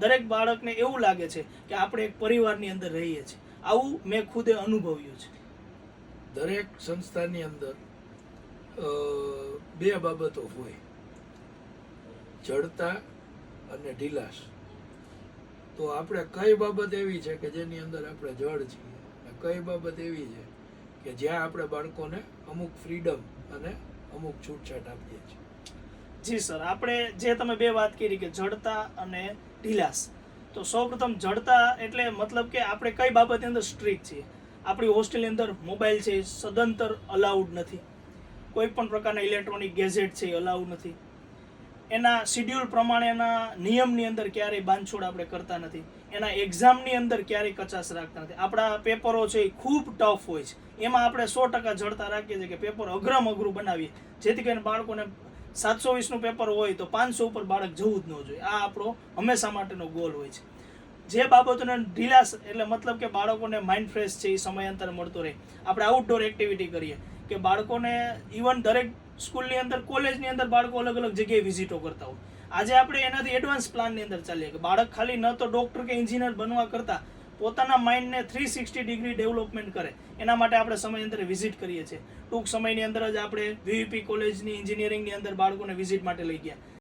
દરેક બાળકને એવું લાગે છે કે આપણે એક પરિવારની અંદર રહીએ છીએ. આવું મેં ખુદે અનુભવ્યું છે. દરેક સંસ્થાની અંદર બે બાબતો હોય, જડતા અને ઢીલાસ. તો આપણે કઈ બાબત એવી છે કે જેની અંદર આપણે જડ છીએ, અને કઈ બાબત એવી છે કે જ્યાં આપણે બાળકોને અમુક ફ્રીડમ અને અમુક છૂટછાટ આપીએ છીએ. જી સર, આપણે જે તમે બે વાત કરી કે જડતા અને ઢીલાસ, તો સૌપ્રથમ જડતા એટલે મતલબ કે આપણે કઈ બાબતની અંદર સ્ટ્રિક્ટ છીએ. આપણી હોસ્ટેલની અંદર મોબાઈલ છે સદંતર અલાઉડ નથી, કોઈ પણ પ્રકારના ઇલેક્ટ્રોનિક ગેજેટ છે એ અલાઉડ નથી, એના શિડ્યુલ પ્રમાણેના નિયમની અંદર ક્યારેય બાંધછોડ આપણે કરતા નથી, એના એક્ઝામની અંદર ક્યારેય કચાશ રાખતા નથી. આપણા પેપરો છે એ ખૂબ ટફ હોય છે, એમાં આપણે 100% જડતા રાખીએ છીએ કે પેપર અઘરું બનાવીએ, જેથી કરીને બાળકોને 720નું પેપર હોય તો 500 ઉપર બાળક જવું જ ન જોઈએ. આ આપણો હંમેશા માટેનો ગોલ હોય છે. જે બાબતોને ઢીલાસ એટલે મતલબ કે બાળકોને માઇન્ડ ફ્રેશ છે એ સમયાંતરે મળતો રહે, આપણે આઉટડોર એક્ટિવિટી કરીએ કે બાળકોને ઇવન દરેક સ્કૂલની અંદર કોલેજની અંદર બાળકો અલગ અલગ જગ્યાએ વિઝિટો કરતા હોય. આજે આપણે એનાથી એડવાન્સ પ્લાનની અંદર ચાલીએ કે બાળક ખાલી ન તો ડૉક્ટર કે એન્જિનિયર બનવા કરતાં પોતાના માઇન્ડને 360 ડિગ્રી ડેવલપમેન્ટ કરે, એના માટે આપણે સમયાંતરે વિઝિટ કરીએ છીએ. ટૂંક સમયની અંદર જ આપણે વીવીપી કોલેજની એન્જિનિયરિંગની અંદર બાળકોને વિઝિટ માટે લઈ ગયા.